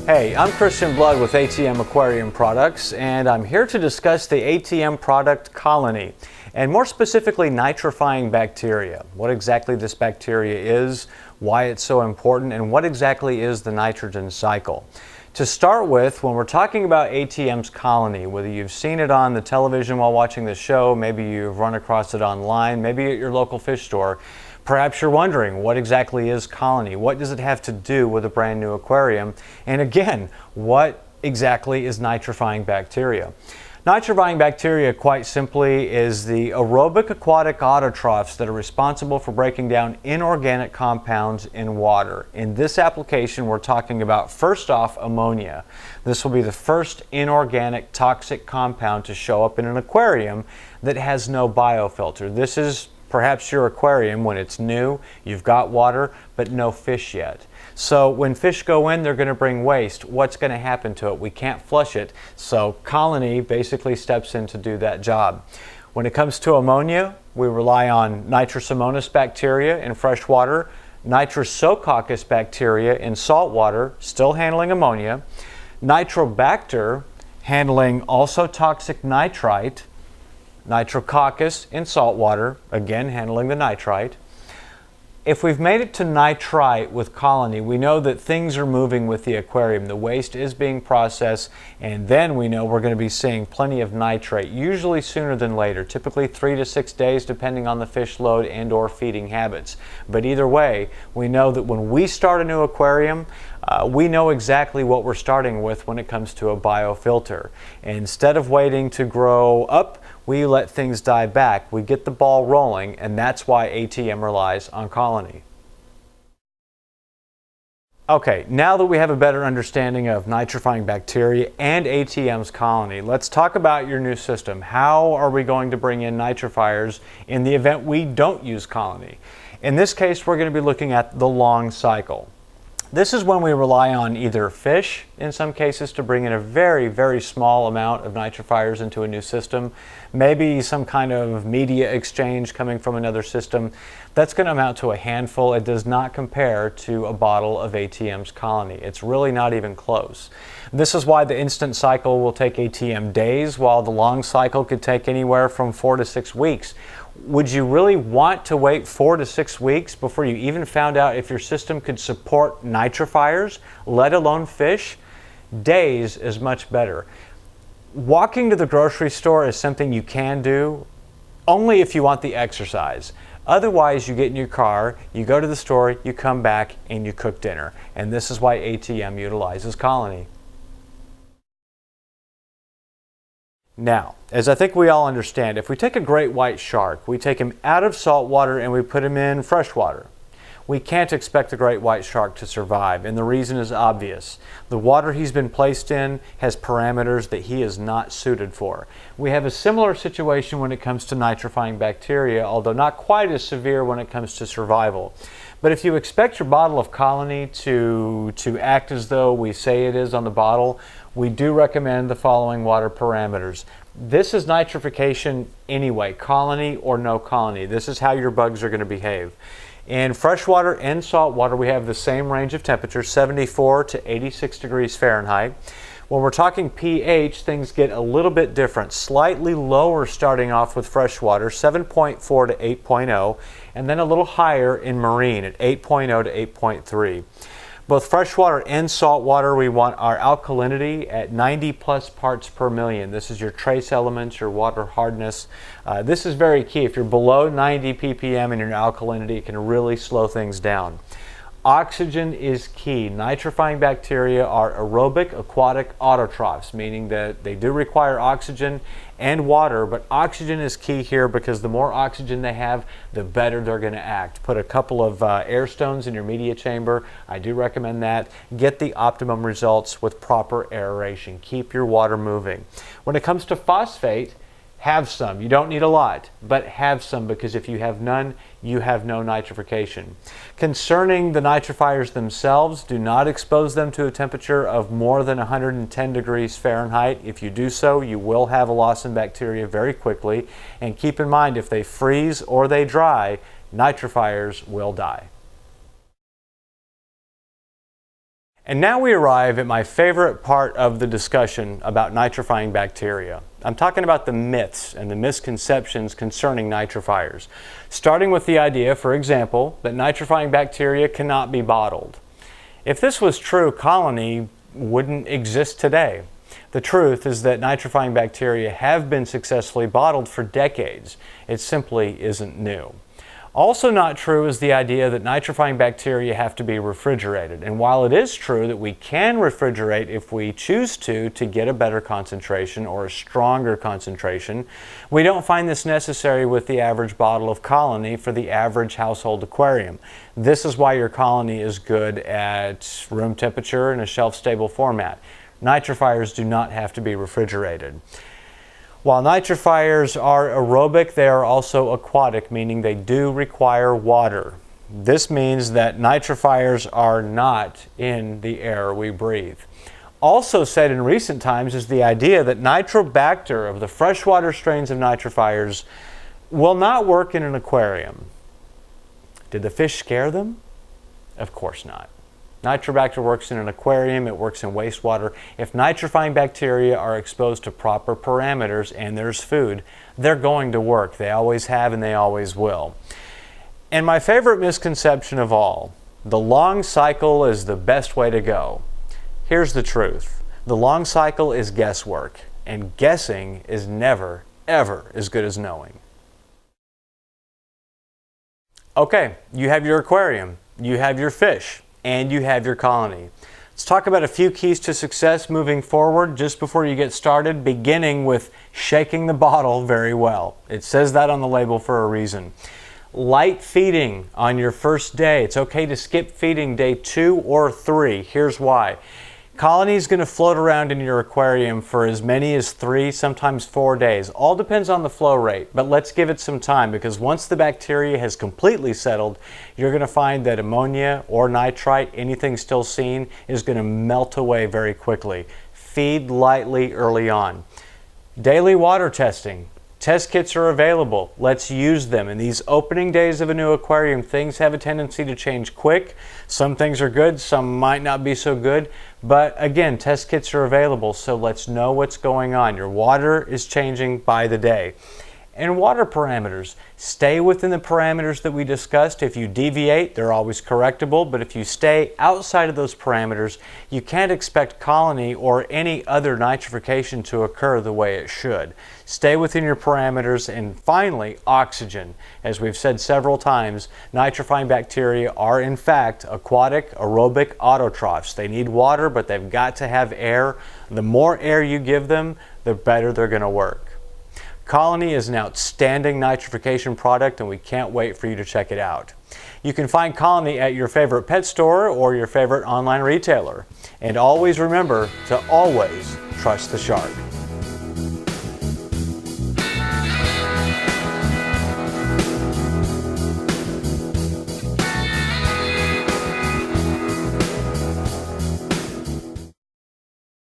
Hey, I'm Christian Blood with ATM Aquarium Products, and I'm here to discuss the ATM product colony, and more specifically nitrifying bacteria. What exactly this bacteria is, why it's so important, and what exactly is the nitrogen cycle. To start with, when we're talking about ATM's colony, whether you've seen it on the television while watching the show, maybe you've run across it online, maybe at your local fish store, perhaps you're wondering, what exactly is colony? What does it have to do with a brand new aquarium? And again, what exactly is nitrifying bacteria? Nitrifying bacteria, quite simply, is the aerobic aquatic autotrophs that are responsible for breaking down inorganic compounds in water. In this application, we're talking about, first off, ammonia. This will be the first inorganic toxic compound to show up in an aquarium that has no biofilter. This is perhaps your aquarium when it's new, you've got water, but no fish yet. So when fish go in, they're going to bring waste. What's going to happen to it? We can't flush it, so colony basically steps in to do that job. When it comes to ammonia, we rely on Nitrosomonas bacteria in fresh water, Nitrosococcus bacteria in salt water, still handling ammonia, nitrobacter handling also toxic nitrite, Nitrococcus in salt water, again handling the nitrite. If we've made it to nitrite with colony, we know that things are moving with the aquarium. The waste is being processed, and then we know we're going to be seeing plenty of nitrate, usually sooner than later, typically 3 to 6 days depending on the fish load and or feeding habits. But either way, we know that when we start a new aquarium, we know exactly what we're starting with when it comes to a biofilter. Instead of waiting to grow up, we let things die back. We get the ball rolling, and that's why ATM relies on colony. Okay, now that we have a better understanding of nitrifying bacteria and ATM's colony, let's talk about your new system. How are we going to bring in nitrifiers in the event we don't use colony? In this case, we're going to be looking at the long cycle. This is when we rely on either fish, in some cases, to bring in a very, very small amount of nitrifiers into a new system, maybe some kind of media exchange coming from another system. That's going to amount to a handful. It does not compare to a bottle of ATM's colony. It's really not even close. This is why the instant cycle will take ATM days, while the long cycle could take anywhere from 4 to 6 weeks. Would you really want to wait 4 to 6 weeks before you even found out if your system could support nitrifiers, let alone fish? Days is much better. Walking to the grocery store is something you can do only if you want the exercise. Otherwise, you get in your car, you go to the store, you come back, and you cook dinner. And this is why ATM utilizes colony. Now, as I think we all understand, if we take a great white shark, we take him out of salt water and we put him in fresh water, we can't expect the great white shark to survive, and the reason is obvious. The water he's been placed in has parameters that he is not suited for. We have a similar situation when it comes to nitrifying bacteria, although not quite as severe when it comes to survival. But if you expect your bottle of colony to act as though we say it is on the bottle, we do recommend the following water parameters. This is nitrification anyway, colony or no colony. This is how your bugs are going to behave. In freshwater and saltwater, we have the same range of temperature, 74 to 86 degrees Fahrenheit. When we're talking pH, things get a little bit different, slightly lower starting off with freshwater, 7.4 to 8.0, and then a little higher in marine at 8.0 to 8.3. Both freshwater and saltwater, we want our alkalinity at 90 plus parts per million. This is your trace elements, your water hardness. This is very key. If you're below 90 ppm in your alkalinity, it can really slow things down. Oxygen is key. Nitrifying bacteria are aerobic aquatic autotrophs, meaning that they do require oxygen and water, but oxygen is key here because the more oxygen they have, the better they're going to act. Put a couple of air stones in your media chamber. I do recommend that. Get the optimum results with proper aeration. Keep your water moving. When it comes to phosphate, have some. You don't need a lot, but have some, because if you have none, you have no nitrification. Concerning the nitrifiers themselves, do not expose them to a temperature of more than 110 degrees Fahrenheit. If you do so, you will have a loss in bacteria very quickly. And keep in mind, if they freeze or they dry, nitrifiers will die. And now we arrive at my favorite part of the discussion about nitrifying bacteria. I'm talking about the myths and the misconceptions concerning nitrifiers, starting with the idea, for example, that nitrifying bacteria cannot be bottled. If this was true, colony wouldn't exist today. The truth is that nitrifying bacteria have been successfully bottled for decades. It simply isn't new. Also not true is the idea that nitrifying bacteria have to be refrigerated. And while it is true that we can refrigerate if we choose to get a better concentration or a stronger concentration, we don't find this necessary with the average bottle of colony for the average household aquarium. This is why your colony is good at room temperature in a shelf-stable format. Nitrifiers do not have to be refrigerated. While nitrifiers are aerobic, they are also aquatic, meaning they do require water. This means that nitrifiers are not in the air we breathe. Also said in recent times is the idea that nitrobacter of the freshwater strains of nitrifiers will not work in an aquarium. Did the fish scare them? Of course not. Nitrobacter works in an aquarium, it works in wastewater. If nitrifying bacteria are exposed to proper parameters and there's food, they're going to work. They always have and they always will. And my favorite misconception of all, the long cycle is the best way to go. Here's the truth. The long cycle is guesswork, and guessing is never, ever as good as knowing. Okay, you have your aquarium, you have your fish, and you have your colony. Let's talk about a few keys to success moving forward just before you get started, beginning with shaking the bottle very well. It says that on the label for a reason. Light feeding on your first day. It's okay to skip feeding day 2 or 3. Here's why. Colony is going to float around in your aquarium for as many as 3, sometimes 4 days. All depends on the flow rate, but let's give it some time because once the bacteria has completely settled, you're going to find that ammonia or nitrite, anything still seen, is going to melt away very quickly. Feed lightly early on. Daily water testing. Test kits are available. Let's use them. In these opening days of a new aquarium, things have a tendency to change quick. Some things are good, some might not be so good. But again, test kits are available, so let's know what's going on. Your water is changing by the day. And water parameters. Stay within the parameters that we discussed. If you deviate, they're always correctable, but if you stay outside of those parameters, you can't expect colony or any other nitrification to occur the way it should. Stay within your parameters. And finally, oxygen. As we've said several times, nitrifying bacteria are in fact aquatic, aerobic autotrophs. They need water, but they've got to have air. The more air you give them, the better they're going to work. Colony is an outstanding nitrification product and we can't wait for you to check it out. You can find Colony at your favorite pet store or your favorite online retailer. And always remember to always trust the shark.